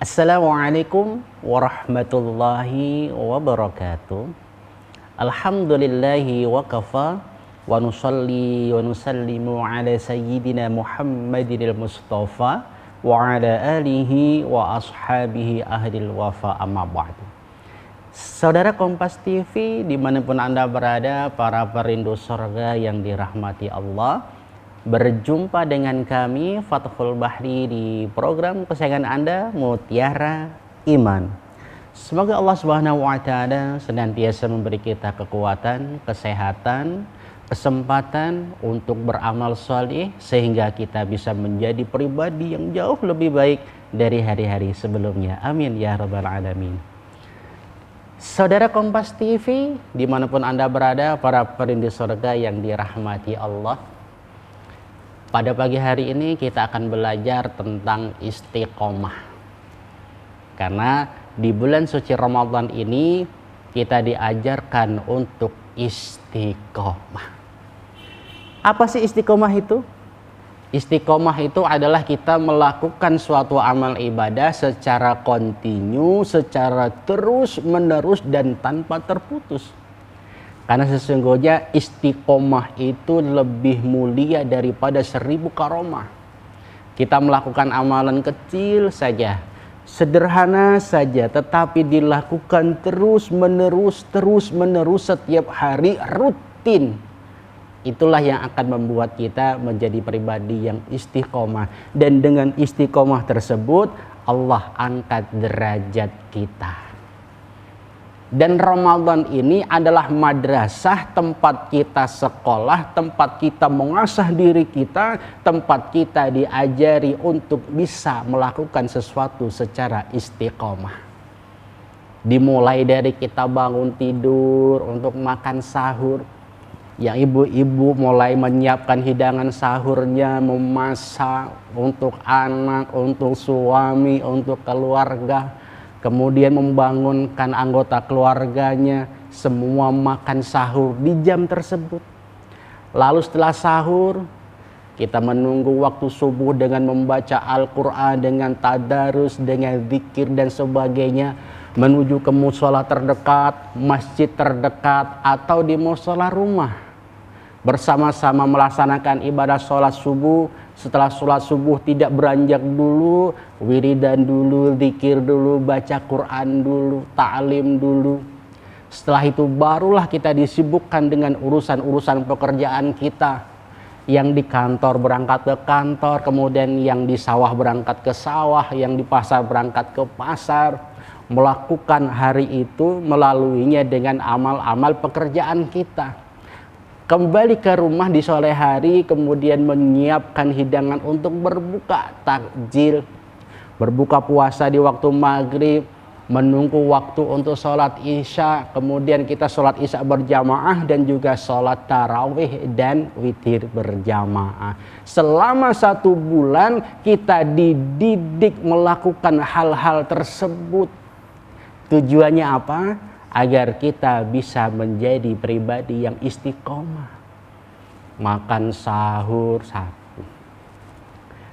Assalamualaikum warahmatullahi wabarakatuh. Alhamdulillahi wa kafa wa nusalli wa nusallimu ala sayyidina Muhammadil Mustafa wa ala alihi wa ashabihi ahlil wafa amma ba'du. Saudara Kompas TV dimanapun Anda berada, para perindu surga yang dirahmati Allah, berjumpa dengan kami Fathul Bahri di program kesayangan Anda, Mutiara Iman. Semoga Allah Subhanahu wa taala senantiasa memberi kita kekuatan, kesehatan, kesempatan untuk beramal saleh sehingga kita bisa menjadi pribadi yang jauh lebih baik dari hari-hari sebelumnya. Amin ya rabbal alamin. Saudara Kompas TV dimanapun Anda berada, para perindu surga yang dirahmati Allah, pada pagi hari ini kita akan belajar tentang istiqomah. Karena di bulan suci Ramadan ini kita diajarkan untuk istiqomah. Apa sih istiqomah itu? Istiqomah itu adalah kita melakukan suatu amal ibadah secara kontinu, secara terus menerus dan tanpa terputus. Karena sesungguhnya istiqomah itu lebih mulia daripada 1000 karomah. Kita melakukan amalan kecil saja, sederhana saja, tetapi dilakukan terus menerus setiap hari, rutin. Itulah yang akan membuat kita menjadi pribadi yang istiqomah. Dan dengan istiqomah tersebut Allah angkat derajat kita. Dan Ramadan ini adalah madrasah, tempat kita sekolah, tempat kita mengasah diri kita, tempat kita diajari untuk bisa melakukan sesuatu secara istiqomah. Dimulai dari kita bangun tidur untuk makan sahur. Yang ibu-ibu mulai menyiapkan hidangan sahurnya, memasak untuk anak, untuk suami, untuk keluarga. Kemudian membangunkan anggota keluarganya, semua makan sahur di jam tersebut. Lalu setelah sahur, kita menunggu waktu subuh dengan membaca Al-Quran, dengan tadarus, dengan zikir dan sebagainya. Menuju ke musola terdekat, masjid terdekat, atau di musola rumah. Bersama-sama melaksanakan ibadah sholat subuh. Setelah sholat subuh tidak beranjak dulu, wiridan dulu, zikir dulu, baca Quran dulu, ta'lim dulu. Setelah itu barulah kita disibukkan dengan urusan-urusan pekerjaan kita. Yang di kantor berangkat ke kantor, kemudian yang di sawah berangkat ke sawah, yang di pasar berangkat ke pasar. Melakukan hari itu melaluinya dengan amal-amal pekerjaan kita. Kembali ke rumah di sore hari, kemudian menyiapkan hidangan untuk berbuka takjil, berbuka puasa di waktu maghrib, menunggu waktu untuk sholat isya, kemudian kita sholat isya berjamaah dan juga sholat tarawih dan witir berjamaah. Selama 1 bulan kita dididik melakukan hal-hal tersebut. Tujuannya apa? Agar kita bisa menjadi pribadi yang istiqomah. Makan sahur 1.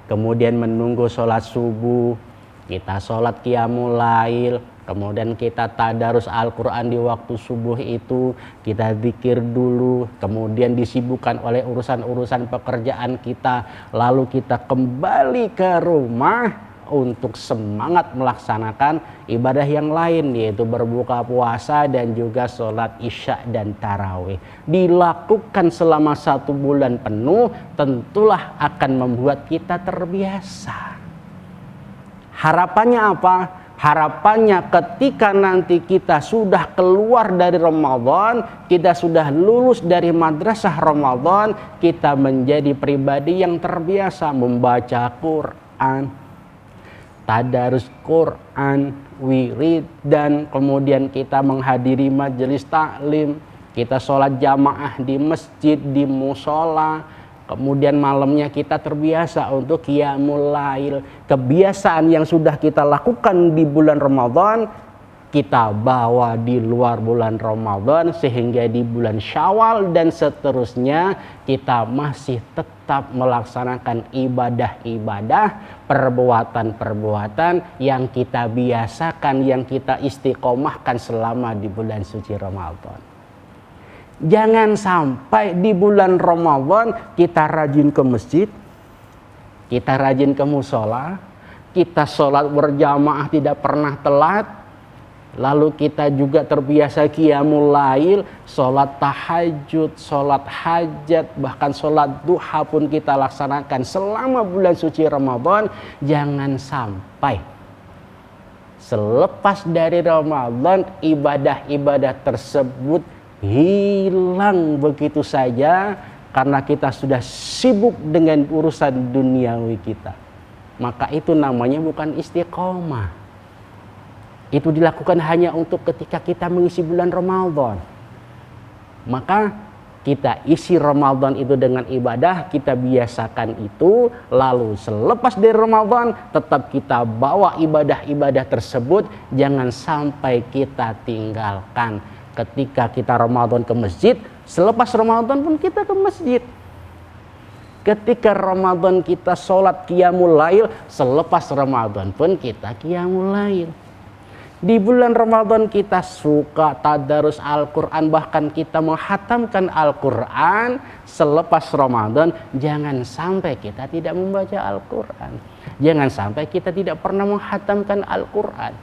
Kemudian menunggu sholat subuh. Kita sholat qiyamul lail. Kemudian kita tadarus Al-Quran di waktu subuh itu. Kita zikir dulu. Kemudian disibukkan oleh urusan-urusan pekerjaan kita. Lalu kita kembali ke rumah untuk semangat melaksanakan ibadah yang lain, yaitu berbuka puasa dan juga sholat isya dan tarawih. Dilakukan selama 1 bulan penuh, tentulah akan membuat kita terbiasa. Harapannya apa? Harapannya ketika nanti kita sudah keluar dari Ramadan, kita sudah lulus dari madrasah Ramadan, kita menjadi pribadi yang terbiasa membaca Quran, tadarus Quran, wirid, dan kemudian kita menghadiri majelis taklim, kita sholat jamaah di masjid, di musola, kemudian malamnya kita terbiasa untuk qiyamul lail. Kebiasaan yang sudah kita lakukan di bulan Ramadan kita bawa di luar bulan Ramadan, sehingga di bulan Syawal dan seterusnya kita masih tetap melaksanakan ibadah-ibadah, perbuatan-perbuatan yang kita biasakan, yang kita istiqomahkan selama di bulan suci Ramadan. Jangan sampai di bulan Ramadan kita rajin ke masjid, kita rajin ke musola, kita sholat berjamaah tidak pernah telat, lalu kita juga terbiasa qiyamul lail, sholat tahajud, sholat hajat, bahkan sholat duha pun kita laksanakan selama bulan suci Ramadan. Jangan sampai selepas dari Ramadan ibadah-ibadah tersebut hilang begitu saja karena kita sudah sibuk dengan urusan duniawi kita. Maka itu namanya bukan istiqomah. Itu dilakukan hanya untuk ketika kita mengisi bulan Ramadan. Maka kita isi Ramadan itu dengan ibadah, kita biasakan itu, lalu selepas dari Ramadan tetap kita bawa ibadah-ibadah tersebut, jangan sampai kita tinggalkan. Ketika kita Ramadan ke masjid, selepas Ramadan pun kita ke masjid. Ketika Ramadan kita sholat qiyamul lail, selepas Ramadan pun kita qiyamul lail. Di bulan Ramadan kita suka tadarus Al-Quran, bahkan kita menghatamkan Al-Quran. Selepas Ramadan jangan sampai kita tidak membaca Al-Quran, jangan sampai kita tidak pernah menghatamkan Al-Quran,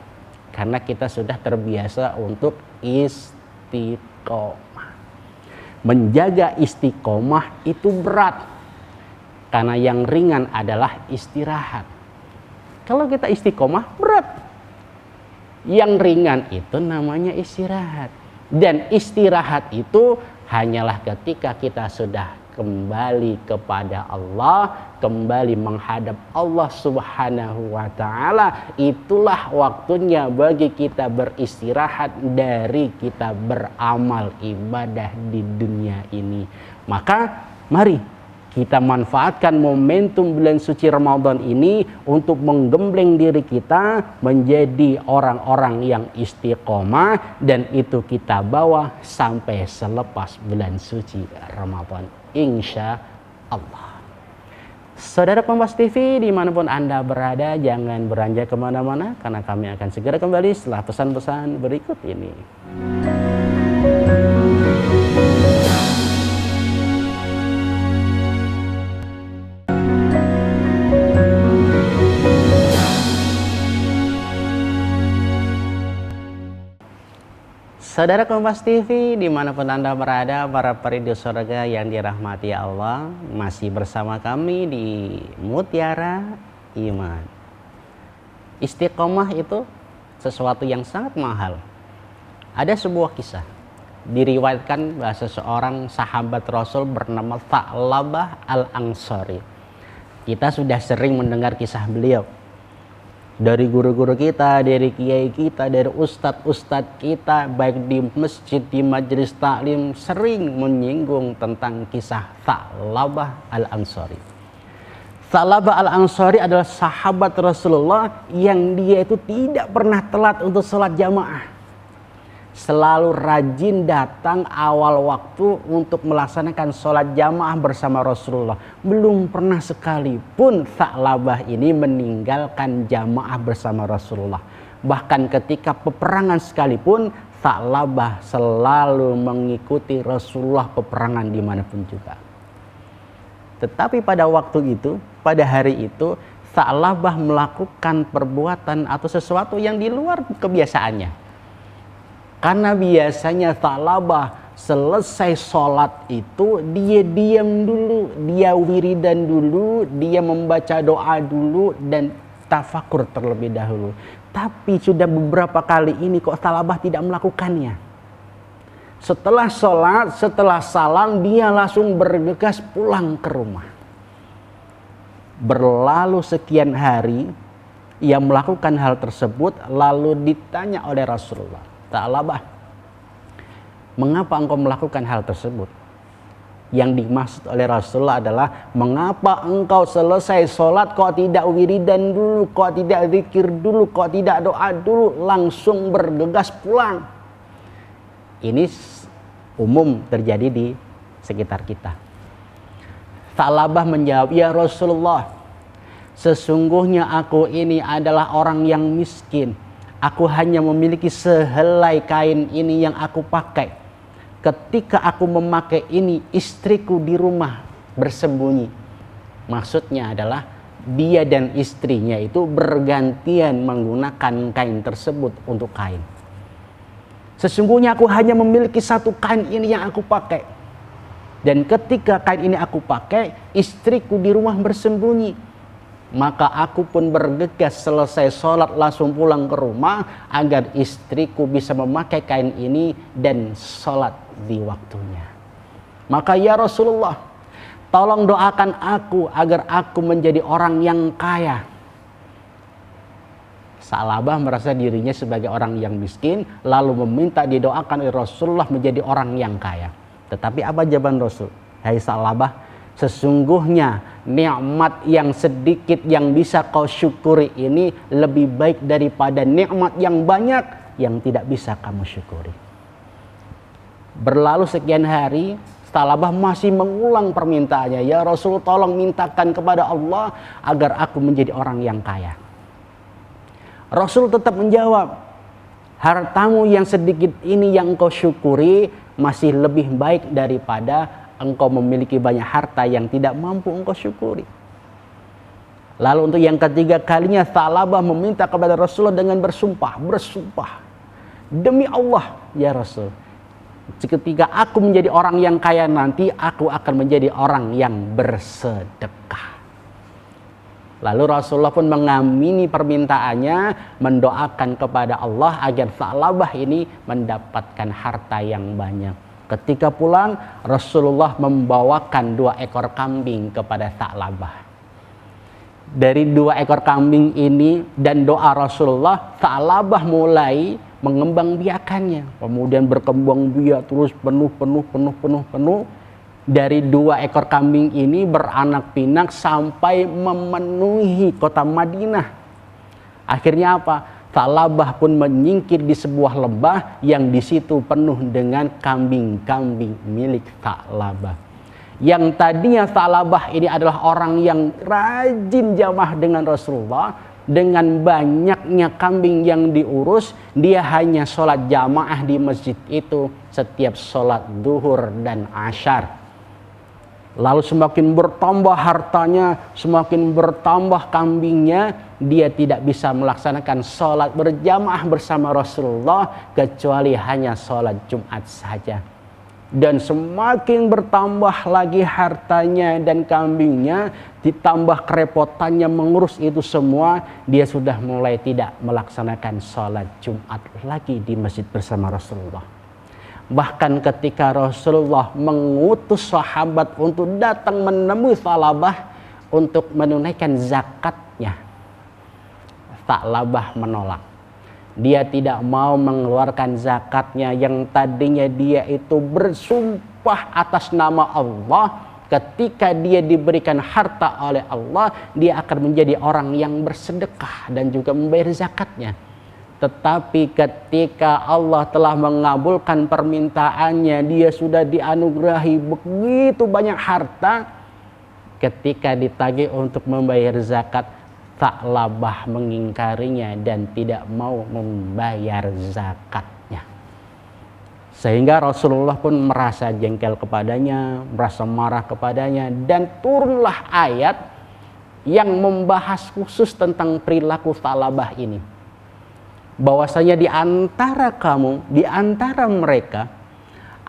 karena kita sudah terbiasa untuk istiqomah. Menjaga istiqomah itu berat, karena yang ringan adalah istirahat. Kalau kita istiqomah berat, yang ringan itu namanya istirahat. Dan istirahat itu hanyalah ketika kita sudah kembali kepada Allah, kembali menghadap Allah Subhanahu wa ta'ala. Itulah waktunya bagi kita beristirahat dari kita beramal ibadah di dunia ini. Maka mari kita manfaatkan momentum bulan suci Ramadan ini untuk menggembleng diri kita menjadi orang-orang yang istiqomah, dan itu kita bawa sampai selepas bulan suci Ramadan, insya Allah. Saudara Kompas TV dimanapun Anda berada, jangan beranjak kemana-mana, karena kami akan segera kembali setelah pesan-pesan berikut ini. Saudara Kompas TV dimanapun Anda berada, para perindu surga yang dirahmati Allah, masih bersama kami di Mutiara Iman. Istiqomah itu sesuatu yang sangat mahal. Ada sebuah kisah diriwayatkan bahwa seorang sahabat Rasul bernama Tha'labah Al-Ansari. Kita sudah sering mendengar kisah beliau dari guru-guru kita, dari kiai kita, dari ustadz-ustadz kita, baik di masjid, di majelis taklim, sering menyinggung tentang kisah Tha'labah Al-Ansari. Tha'labah Al-Ansari adalah sahabat Rasulullah yang dia itu tidak pernah telat untuk sholat jamaah. Selalu rajin datang awal waktu untuk melaksanakan sholat jamaah bersama Rasulullah. Belum pernah sekalipun Tha'labah ini meninggalkan jamaah bersama Rasulullah. Bahkan ketika peperangan sekalipun, Tha'labah selalu mengikuti Rasulullah peperangan dimanapun juga. Tetapi pada waktu itu, pada hari itu, Tha'labah melakukan perbuatan atau sesuatu yang di luar kebiasaannya. Karena biasanya Tha'labah selesai sholat itu dia diam dulu, dia wiridan dulu, dia membaca doa dulu dan tafakur terlebih dahulu. Tapi sudah beberapa kali ini kok Tha'labah tidak melakukannya. Setelah sholat, setelah salam, dia langsung bergegas pulang ke rumah. Berlalu sekian hari ia melakukan hal tersebut, lalu ditanya oleh Rasulullah, Tha'labah, mengapa engkau melakukan hal tersebut? Yang dimaksud oleh Rasulullah adalah, mengapa engkau selesai sholat kok tidak wiridan dulu, kok tidak zikir dulu, kok tidak doa dulu, langsung bergegas pulang. Ini umum terjadi di sekitar kita. Tha'labah menjawab, ya Rasulullah, sesungguhnya aku ini adalah orang yang miskin. Aku hanya memiliki sehelai kain ini yang aku pakai. Ketika aku memakai ini, istriku di rumah bersembunyi. Maksudnya adalah dia dan istrinya itu bergantian menggunakan kain tersebut untuk kain. Sesungguhnya aku hanya memiliki satu kain ini yang aku pakai. Dan ketika kain ini aku pakai, istriku di rumah bersembunyi. Maka aku pun bergegas selesai sholat langsung pulang ke rumah agar istriku bisa memakai kain ini dan sholat di waktunya. Maka ya Rasulullah, tolong doakan aku agar aku menjadi orang yang kaya. Tha'labah merasa dirinya sebagai orang yang miskin, lalu meminta didoakan oleh Rasulullah menjadi orang yang kaya. Tetapi apa jawaban Rasul? Hai Tha'labah, sesungguhnya nikmat yang sedikit yang bisa kau syukuri ini lebih baik daripada nikmat yang banyak yang tidak bisa kamu syukuri. Berlalu sekian hari, Tha'labah masih mengulang permintaannya. Ya Rasul, tolong mintakan kepada Allah agar aku menjadi orang yang kaya. Rasul tetap menjawab, hartamu yang sedikit ini yang kau syukuri masih lebih baik daripada engkau memiliki banyak harta yang tidak mampu engkau syukuri. Lalu untuk yang ketiga kalinya, Tha'labah meminta kepada Rasulullah dengan bersumpah, demi Allah ya Rasul, ketika aku menjadi orang yang kaya nanti, aku akan menjadi orang yang bersedekah. Lalu Rasulullah pun mengamini permintaannya, mendoakan kepada Allah agar Tha'labah ini mendapatkan harta yang banyak. Ketika pulang, Rasulullah membawakan 2 ekor kambing kepada Tha'labah. Dari 2 ekor kambing ini dan doa Rasulullah, Tha'labah mulai mengembang biakannya. Kemudian berkembang biak terus penuh. Dari 2 ekor kambing ini beranak pinak sampai memenuhi kota Madinah. Akhirnya apa? Tha'labah pun menyingkir di sebuah lembah yang di situ penuh dengan kambing-kambing milik Tha'labah. Yang tadinya Tha'labah ini adalah orang yang rajin jamaah dengan Rasulullah, dengan banyaknya kambing yang diurus, dia hanya sholat jamaah di masjid itu setiap sholat duhur dan asyar. Lalu semakin bertambah hartanya, semakin bertambah kambingnya, dia tidak bisa melaksanakan sholat berjamaah bersama Rasulullah kecuali hanya sholat Jumat saja. Dan semakin bertambah lagi hartanya dan kambingnya, ditambah kerepotannya mengurus itu semua, dia sudah mulai tidak melaksanakan sholat Jumat lagi di masjid bersama Rasulullah. Bahkan ketika Rasulullah mengutus sahabat untuk datang menemui Tha'labah untuk menunaikan zakatnya, Tha'labah menolak. Dia tidak mau mengeluarkan zakatnya yang tadinya dia itu bersumpah atas nama Allah. Ketika dia diberikan harta oleh Allah, dia akan menjadi orang yang bersedekah dan juga membayar zakatnya. Tetapi ketika Allah telah mengabulkan permintaannya, dia sudah dianugerahi begitu banyak harta, ketika ditagih untuk membayar zakat, Tha'labah mengingkarinya dan tidak mau membayar zakatnya. Sehingga Rasulullah pun merasa jengkel kepadanya, merasa marah kepadanya, dan turunlah ayat yang membahas khusus tentang perilaku Tha'labah ini. Bahwasanya di antara kamu, di antara mereka,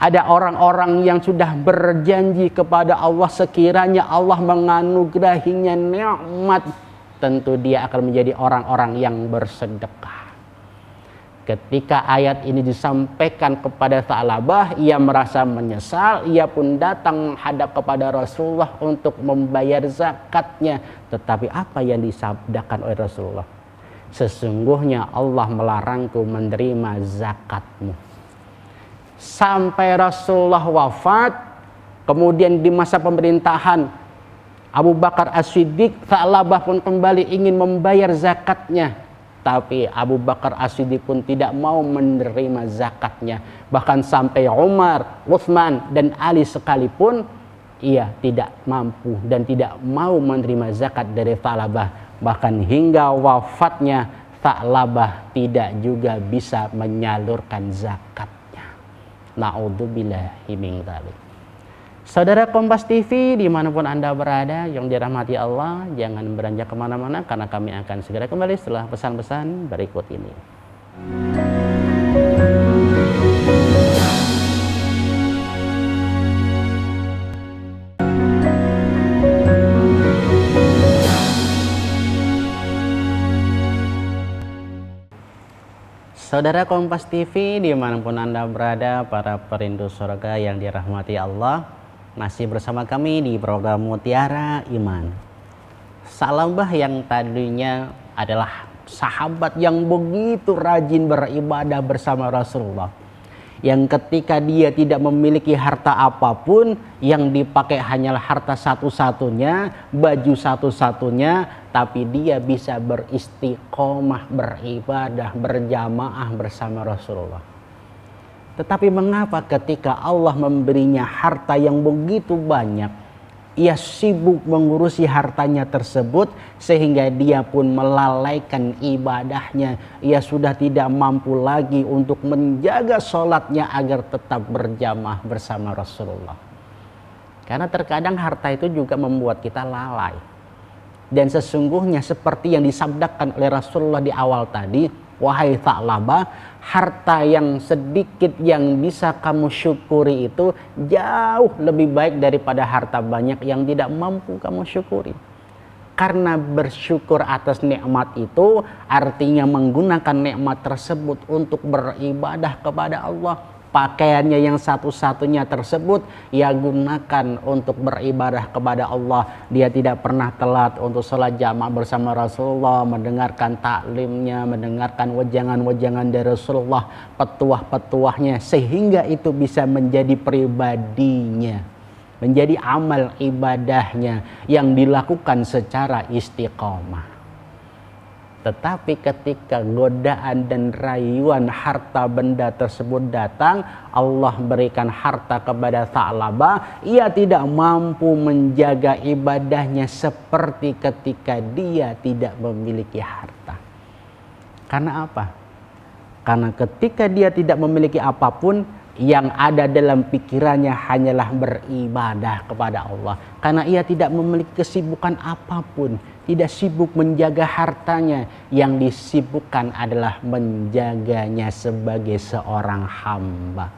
ada orang-orang yang sudah berjanji kepada Allah, sekiranya Allah menganugerahinya nikmat, tentu dia akan menjadi orang-orang yang bersedekah. Ketika ayat ini disampaikan kepada Tha'labah, ia merasa menyesal, ia pun datang menghadap kepada Rasulullah untuk membayar zakatnya. Tetapi apa yang disabdakan oleh Rasulullah? Sesungguhnya Allah melarangku menerima zakatmu. Sampai Rasulullah wafat, Kemudian di masa pemerintahan Abu Bakar As-Siddiq, Tha'labah pun kembali ingin membayar zakatnya. Tapi Abu Bakar As-Siddiq pun tidak mau menerima zakatnya. Bahkan sampai Umar, Utsman, dan Ali sekalipun ia tidak mampu dan tidak mau menerima zakat dari Tha'labah. Bahkan hingga wafatnya Tha'labah tidak juga bisa menyalurkan zakatnya. Na'udzubillahi min dzalik. Saudara Kompas TV dimanapun Anda berada yang dirahmati Allah, jangan beranjak kemana-mana karena kami akan segera kembali setelah pesan-pesan berikut ini. Saudara Kompas TV dimanapun Anda berada, para perindu surga yang dirahmati Allah, masih bersama kami di program Mutiara Iman. Tha'labah yang tadinya adalah sahabat yang begitu rajin beribadah bersama Rasulullah, yang ketika dia tidak memiliki harta apapun, yang dipakai hanyalah harta satu-satunya, baju satu-satunya, tapi dia bisa beristiqomah, beribadah, berjamaah bersama Rasulullah. Tetapi mengapa ketika Allah memberinya harta yang begitu banyak, ia sibuk mengurusi hartanya tersebut sehingga dia pun melalaikan ibadahnya. Ia sudah tidak mampu lagi untuk menjaga sholatnya agar tetap berjamaah bersama Rasulullah. Karena terkadang harta itu juga membuat kita lalai. Dan sesungguhnya seperti yang disabdakan oleh Rasulullah di awal tadi, wahai Tha'labah, harta yang sedikit yang bisa kamu syukuri itu jauh lebih baik daripada harta banyak yang tidak mampu kamu syukuri. Karena bersyukur atas nikmat itu artinya menggunakan nikmat tersebut untuk beribadah kepada Allah. Pakaiannya yang satu-satunya tersebut ia gunakan untuk beribadah kepada Allah. Dia tidak pernah telat untuk sholat jamaah bersama Rasulullah, mendengarkan taklimnya, mendengarkan wejangan-wejangan dari Rasulullah, petuah-petuahnya, sehingga itu bisa menjadi pribadinya, menjadi amal ibadahnya yang dilakukan secara istiqomah. Tetapi ketika godaan dan rayuan harta benda tersebut datang, Allah berikan harta kepada Tha'labah, ia tidak mampu menjaga ibadahnya seperti ketika dia tidak memiliki harta. Karena apa? Karena ketika dia tidak memiliki apapun, yang ada dalam pikirannya hanyalah beribadah kepada Allah. Karena ia tidak memiliki kesibukan apapun, tidak sibuk menjaga hartanya, yang disibukkan adalah menjaganya sebagai seorang hamba.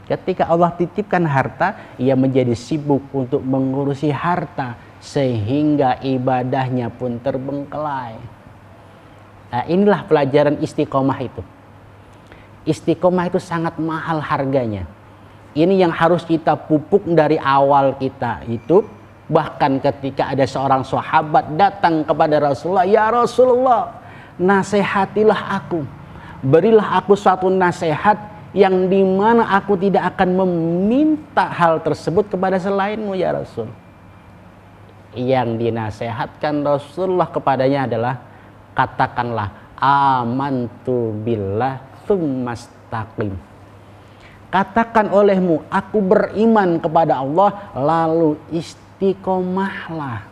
Ketika Allah titipkan harta, ia menjadi sibuk untuk mengurusi harta sehingga ibadahnya pun terbengkelai. Nah, inilah pelajaran istiqomah itu. Istiqomah itu sangat mahal harganya. Ini yang harus kita pupuk dari awal kita hidup. Bahkan ketika ada seorang sahabat datang kepada Rasulullah, "Ya Rasulullah, nasihatilah aku. Berilah aku suatu nasihat yang dimana aku tidak akan meminta hal tersebut kepada selainmu ya Rasul." Yang dinasehatkan Rasulullah kepadanya adalah, katakanlah amantu billah tsumastaqim. Katakan olehmu, aku beriman kepada Allah, lalu istiqomahlah.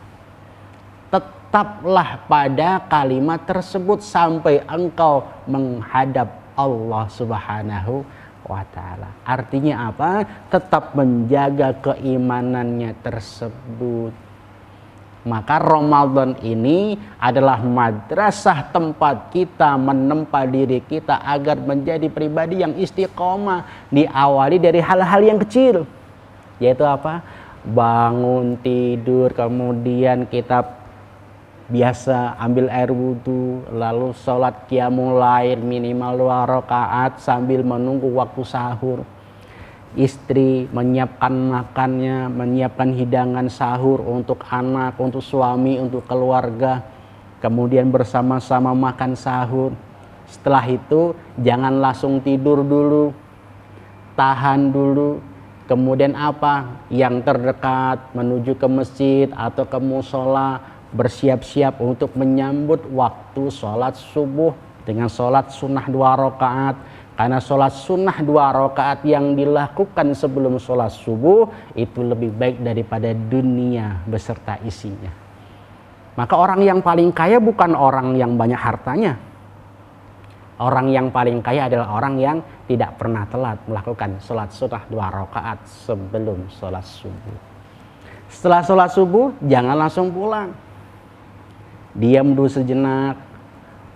Tetaplah pada kalimat tersebut sampai engkau menghadap Allah Subhanahu wa ta'ala. Artinya apa? Tetap menjaga keimanannya tersebut. Maka Ramadan ini adalah madrasah tempat kita menempa diri kita agar menjadi pribadi yang istiqomah. Diawali dari hal-hal yang kecil. Yaitu apa? Bangun tidur, kemudian kita biasa ambil air wudhu, lalu sholat qiyamul lail minimal 2 rakaat sambil menunggu waktu sahur. Istri menyiapkan makannya, menyiapkan hidangan sahur untuk anak, untuk suami, untuk keluarga. Kemudian bersama-sama makan sahur. Setelah itu jangan langsung tidur dulu. Tahan dulu. kemudian apa yang terdekat, menuju ke masjid atau ke musola, bersiap-siap untuk menyambut waktu sholat subuh dengan sholat sunnah 2 rakaat. Karena sholat sunnah 2 rakaat yang dilakukan sebelum sholat subuh itu lebih baik daripada dunia beserta isinya. Maka orang yang paling kaya bukan orang yang banyak hartanya. Orang yang paling kaya adalah orang yang tidak pernah telat melakukan sholat sunnah 2 rakaat sebelum sholat subuh. Setelah sholat subuh jangan langsung pulang. Diam dulu sejenak,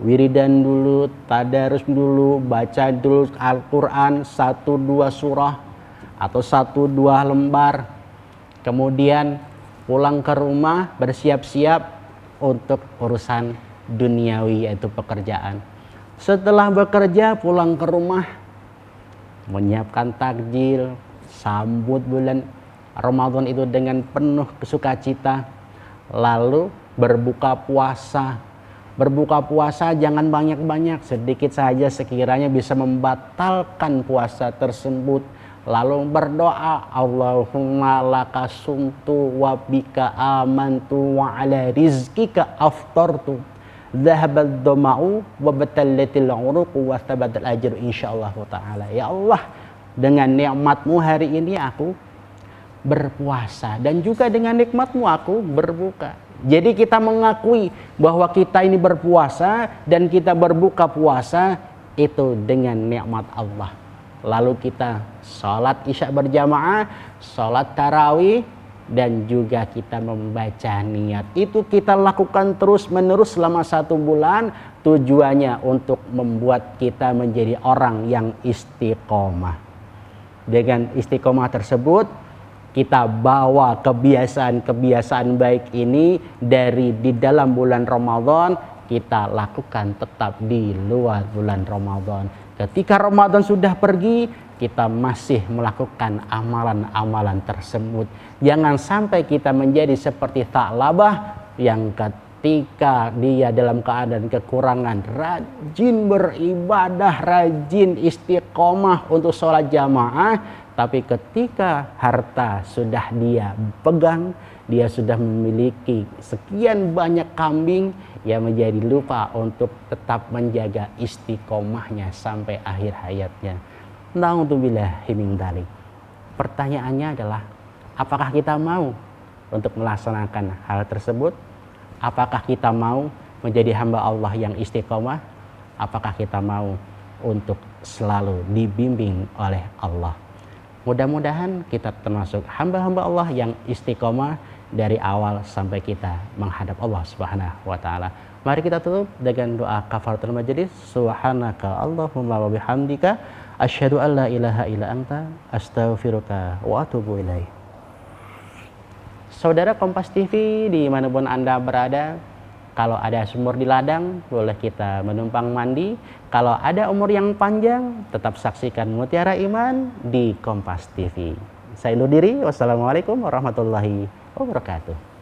wiridan dulu, tadarus dulu, baca dulu Al-Quran 1-2 surah atau 1-2 lembar. Kemudian pulang ke rumah bersiap-siap untuk urusan duniawi yaitu pekerjaan. Setelah bekerja pulang ke rumah menyiapkan takjil, sambut bulan Ramadan itu dengan penuh sukacita, lalu berbuka puasa. Berbuka puasa jangan banyak-banyak, sedikit saja sekiranya bisa membatalkan puasa tersebut. Lalu berdoa, Allahumma laka sumtu wa bika amantu wa ala rizkika aftartu. Dhahabad dhama'u wa batallatil uruqu wa thabatal ajru insyaallah ta'ala. Ya Allah, dengan nikmatmu hari ini aku berpuasa dan juga dengan nikmatmu aku berbuka. Jadi kita mengakui bahwa kita ini berpuasa dan kita berbuka puasa itu dengan nikmat Allah. Lalu kita sholat isya berjamaah, sholat tarawih, dan juga kita membaca niat. Itu kita lakukan terus menerus selama 1 bulan. Tujuannya untuk membuat kita menjadi orang yang istiqomah. Dengan istiqomah tersebut kita bawa kebiasaan-kebiasaan baik ini dari di dalam bulan Ramadan, kita lakukan tetap di luar bulan Ramadan. Ketika Ramadan sudah pergi, kita masih melakukan amalan-amalan tersebut. Jangan sampai kita menjadi seperti Tha'labah yang ketika dia dalam keadaan kekurangan, rajin beribadah, rajin istiqomah untuk sholat jamaah, tapi ketika harta sudah dia pegang, dia sudah memiliki sekian banyak kambing, ia menjadi lupa untuk tetap menjaga istiqomahnya sampai akhir hayatnya. Na'udzubillahi min dzalik. Pertanyaannya adalah, apakah kita mau untuk melaksanakan hal tersebut? Apakah kita mau menjadi hamba Allah yang istiqomah? Apakah kita mau untuk selalu dibimbing oleh Allah? Mudah-mudahan kita termasuk hamba-hamba Allah yang istiqomah dari awal sampai kita menghadap Allah Subhanahu wa taala. Mari kita tutup dengan doa kafaratul majelis. Subhanaka Allahumma wa bihamdika asyhadu an la ilaha illa anta astaghfiruka wa atubu ilaih. Saudara Kompas TV dimanapun Anda berada, kalau ada sumur di ladang, boleh kita menumpang mandi. Kalau ada umur yang panjang, tetap saksikan Mutiara Iman di Kompas TV. Saya undur diri. Wassalamualaikum warahmatullahi wabarakatuh.